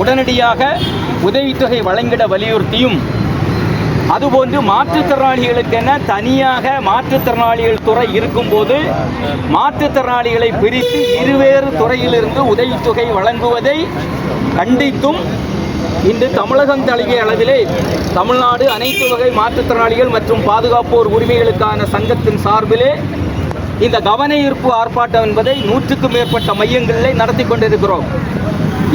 உடனடியாக உதவித்தொகை வழங்கிட வலியுறுத்தியும், அதுபோன்று மாற்றுத்திறனாளிகளுக்கென தனியாக மாற்றுத்திறனாளிகள் துறை இருக்கும்போது மாற்றுத்திறனாளிகளை பிரித்து இருவேறு துறையிலிருந்து உதவித்தொகை வழங்குவதை கண்டித்தும் இன்று தமிழகம் தழுவிய அளவிலே தமிழ்நாடு அனைத்து வகை மாற்றுத்திறனாளிகள் மற்றும் பாதுகாப்போர் உரிமைகளுக்கான சங்கத்தின் சார்பிலே இந்த கவன ஈர்ப்பு ஆர்ப்பாட்டம் என்பதை 100க்கும் மேற்பட்ட மையங்களிலே நடத்தி கொண்டிருக்கிறோம்.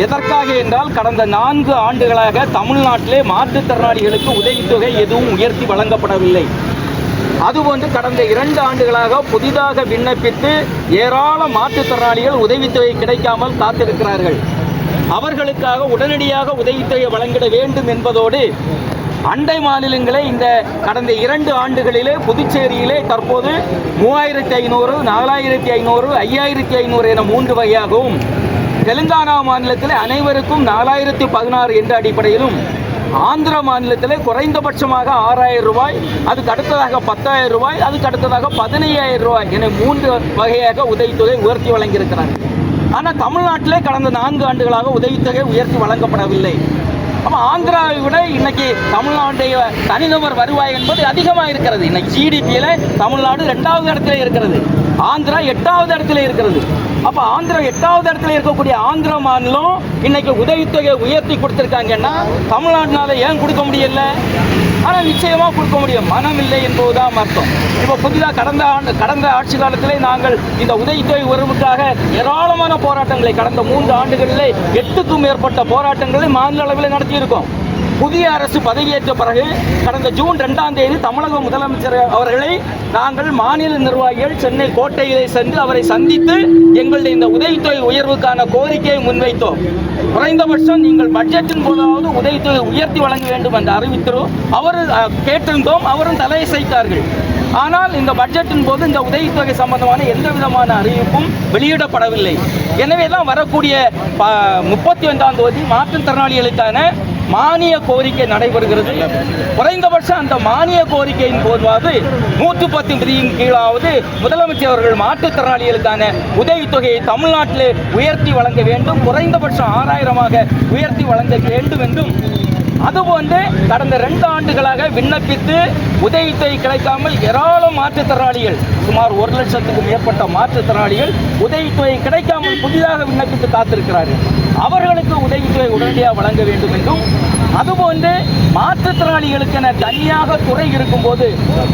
எதற்காக என்றால், கடந்த 4 ஆண்டுகளாக தமிழ்நாட்டிலே மாற்றுத்திறனாளிகளுக்கு உதவித்தொகை எதுவும் உயர்த்தி வழங்கப்படவில்லை. அதுபோன்று கடந்த 2 ஆண்டுகளாக புதிதாக விண்ணப்பித்து ஏராளம் மாற்றுத்திறனாளிகள் உதவித்தொகை கிடைக்காமல் காத்திருக்கிறார்கள். அவர்களுக்காக உடனடியாக உதவித்தொகை வழங்கிட வேண்டும் என்பதோடு அண்டை மாநிலங்களே இந்த கடந்த 2 ஆண்டுகளிலே புதுச்சேரியிலே தற்போது 3500, 4500, 5500 என 3 வகையாகவும், தெலுங்கானா மாநிலத்தில் அனைவருக்கும் 4016 என்ற அடிப்படையிலும், ஆந்திர மாநிலத்தில் குறைந்தபட்சமாக 6000 ரூபாய், அதுக்கு அடுத்ததாக 10,000 ரூபாய், அதுக்கு அடுத்ததாக 15,000 ரூபாய் என 3 வகையாக உதவித்தொகை உயர்த்தி வழங்கியிருக்கிறார்கள். ஆனால் தமிழ்நாட்டிலே கடந்த 4 ஆண்டுகளாக உதவித்தொகை உயர்த்தி வழங்கப்படவில்லை. அப்போ ஆந்திராவை விட இன்னைக்கு தமிழ்நாட்டுடைய தனிநபர் வருவாய் என்பது அதிகமாக இருக்கிறது. இன்னைக்கு ஜிடிபியில் தமிழ்நாடு 2வது இடத்துல இருக்கிறது, ஆந்திரா 8வது இடத்துல இருக்கிறது. அப்போ ஆந்திரா 8வது இடத்துல இருக்கக்கூடிய ஆந்திரா மாநிலம் இன்னைக்கு உதவித்தொகை உயர்த்தி கொடுத்துருக்காங்கன்னா தமிழ்நாட்டினால ஏன் கொடுக்க முடியல? ஆனால் நிச்சயமாக கொடுக்க முடியும். மனம் இல்லை என்பதுதான் அர்த்தம். இப்போ புதிதாக கடந்த ஆட்சி காலத்திலே நாங்கள் இந்த உதவித்தொகை உயர்வுக்காக ஏராளமான போராட்டங்களை கடந்த 3 ஆண்டுகளிலே 8க்கும் மேற்பட்ட போராட்டங்களை மாநில அளவில் நடத்தியிருக்கோம். புதிய அரசு பதவியேற்ற பிறகு கடந்த ஜூன் 2ஆம் தேதி தமிழக முதலமைச்சர் அவர்களை நாங்கள் மாநில நிர்வாகிகள் சென்னை கோட்டையிலே சென்று அவரை சந்தித்து எங்களுடைய இந்த உதவித்தொகை உயர்வுக்கான கோரிக்கையை முன்வைத்தோம். குறைந்தபட்சம் நீங்கள் பட்ஜெட்டின் போதாவது உதவித்தொகை உயர்த்தி வழங்க வேண்டும் என்று அறிவித்தோம். அவர் கேட்டிருந்தோம், அவரும் தலையசைத்தார்கள். ஆனால் இந்த பட்ஜெட்டின் போது இந்த உதவித்தொகை சம்பந்தமான எந்த விதமான அறிவிப்பும் வெளியிடப்படவில்லை. எனவே தான் வரக்கூடிய 31ஆம் தேதி மாற்றுத்திறனாளிகளுக்கான மானிய கோரிக்கை நடைபெறுகிறது. குறைந்தபட்சம் அந்த மானிய கோரிக்கையின் போதாவது 110 விதியின் கீழாவது முதலமைச்சர் அவர்கள் மாற்றுத்திறனாளிகளுக்கான உதவித்தொகையை தமிழ்நாட்டிலே உயர்த்தி வழங்க வேண்டும், குறைந்தபட்சம் 6000ஆக உயர்த்தி வழங்க வேண்டும் என்றும், அதுபோன்று கடந்த 2 ஆண்டுகளாக விண்ணப்பித்து உதவித்தொகை கிடைக்காமல் ஏராளம் மாற்றுத்திறனாளிகள், சுமார் 1 லட்சத்துக்கும் மேற்பட்ட மாற்றுத்திறனாளிகள் உதவித்தொகை கிடைக்காமல் புதிதாக விண்ணப்பித்து காத்திருக்கிறார்கள். அவர்களுக்கு உதவித்தொகை உடனடியாக வழங்க வேண்டும் என்றும், அதுபோன்று மாற்றுத்திறனாளிகளுக்கென தனியாக துறை இருக்கும்போது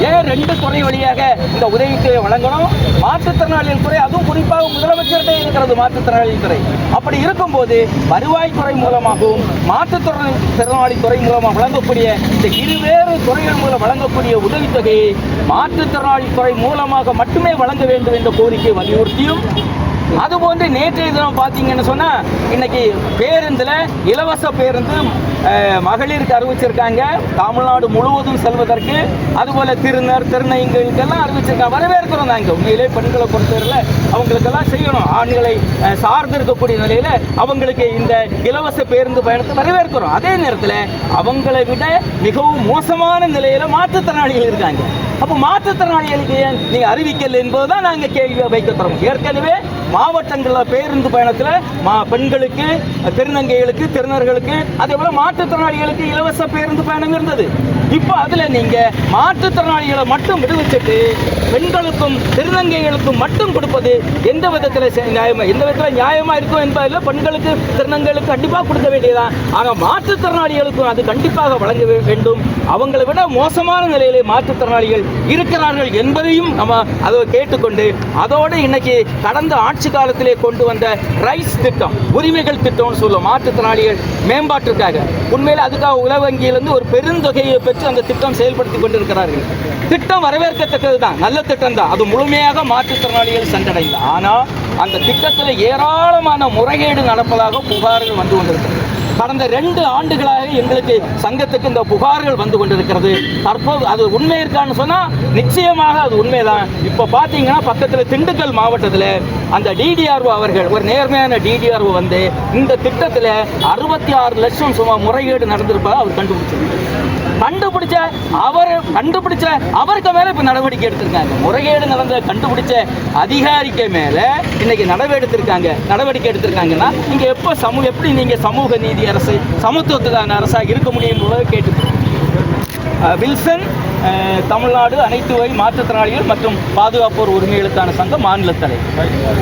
ஏன் 2 துறை வழியாக இந்த உதவித்தொகை வழங்கணும்? மாற்றுத்திறனாளிகள் துறை, அதுவும் குறிப்பாக முதலமைச்சர்கிட்ட இருக்கிறது மாற்றுத்திறனாளிகள் துறை. அப்படி இருக்கும்போது வருவாய்த்துறை மூலமாகவும் மாற்றுத்திறனாளி துறை மூலமாக வழங்கக்கூடிய இந்த இருவேறு துறைகள் மூலம் வழங்கக்கூடிய உதவித்தொகையை மாற்றுத்திறனாளி துறை மூலமாக மட்டுமே வழங்க வேண்டும் என்ற கோரிக்கை வலியுறுத்தியும், அதுபோன்று நேற்றைய தினம் பார்த்தீங்கன்னு சொன்னால் இன்னைக்கு பேருந்தில் இலவச பேருந்து மகளிருக்கு அறிவிச்சிருக்காங்க. தமிழ்நாடு முழுவதும் செல்வதற்கு, அதுபோல் திருநங்கைகளுக்கெல்லாம் அறிவிச்சிருக்காங்க. வரவேற்கிறோம். நாங்கள் உண்மையிலே பெண்களை பொறுத்தவரையில் அவங்களுக்கெல்லாம் செய்யணும். ஆண்களை சார்ந்து இருக்கக்கூடிய நிலையில் அவங்களுக்கு இந்த இலவச பேருந்து பயணத்தை வரவேற்கிறோம். அதே நேரத்தில் அவங்களை விட மிகவும் மோசமான நிலையில் மாற்றுத்திறனாளிகள் இருக்காங்க. அப்போ மாற்றுத்திறனாளிகளுக்கு ஏன் நீங்கள் அறிவிக்கல என்பதுதான் நாங்கள் கேள்வியை வைக்கிறோம். ஏற்கனவே மாவட்டங்களில் பேருந்து பயணத்தில் பெண்களுக்கு, திருநங்கைகளுக்கு, திருநர்களுக்கு, அதே போல மாற்றுத்திறனாளிகளுக்கு இலவச பேருந்து பயணம் இருந்தது. இப்போ அதில் நீங்கள் மாற்றுத்திறனாளிகளை மட்டும் விடுவிச்சுட்டு பெண்களுக்கும் திருநங்கைகளுக்கும் மட்டும் கொடுப்பது எந்த விதத்தில் நியாயமாக இருக்கும் என்பதில் பெண்களுக்கு, திருநங்கைகளுக்கு கண்டிப்பாக கொடுக்க வேண்டியதான். ஆனால் மாற்றுத்திறனாளிகளுக்கும் அது கண்டிப்பாக வழங்க வேண்டும். அவங்களை விட மோசமான நிலையிலே மாற்றுத்திறனாளிகள் இருக்கிறார்கள் என்பதையும் நம்ம அதை கேட்டுக்கொண்டு, அதோடு இன்னைக்கு கடந்த ஆட்சி காலத்திலே கொண்டு வந்த ரைஸ் திட்டம், உரிமைகள் திட்டம்னு சொல்லுவோம், மாற்றுத்திறனாளிகள் மேம்பாட்டிற்காக, உண்மையில் அதுக்காக உலக வங்கியிலிருந்து ஒரு பெருந்தொகையை பெற்று அந்த திட்டம் செயல்படுத்தி கொண்டிருக்கிறார்கள். திட்டம் வரவேற்கத்தக்கது தான், நல்ல திட்டம் தான். அது முழுமையாக மாற்றுத்திறனாளிகள் சென்றடைந்த. ஆனால் அந்த திட்டத்தில் ஏராளமான முறைகேடு நடப்பதாக புகார்கள் வந்து கொண்டிருக்கிறது. கடந்த 2 ஆண்டுகளாக எங்களுக்கு சங்கத்துக்கு இந்த புகார்கள் வந்து கொண்டிருக்கிறது. தற்போது அது உண்மை இருக்கான்னு சொன்னால் நிச்சயமாக அது உண்மைதான். இப்போ பார்த்தீங்கன்னா பக்கத்தில் திண்டுக்கல் மாவட்டத்தில் அந்த டிடிஆர்ஓ அவர்கள், ஒரு நேர்மையான டிடிஆர்ஓ வந்து இந்த திட்டத்தில் 66 லட்சம் சுமார் முறைகேடு நடந்திருப்பதாக அவர் கண்டுபிடிச்ச அவருக்கு மேலே இப்போ நடவடிக்கை எடுத்திருக்காங்க. முறைகேடு நடந்த கண்டுபிடிச்ச அதிகாரிக்கு மேலே இன்னைக்கு நடவடிக்கை எடுத்திருக்காங்கன்னா இங்கே எப்படி நீங்கள் சமூக நீதி மத்திய அரசு சமத்துவத்துக்கான அரசாக இருக்க முடியும் என்பதை கேட்டுக்கிறோம். வில்சன், தமிழ்நாடு அனைத்து வகை மாற்றுத்திறனாளிகள் மற்றும் பாதுகாப்போர் உரிமைகளுக்கான சங்க மாநில தலைவர்.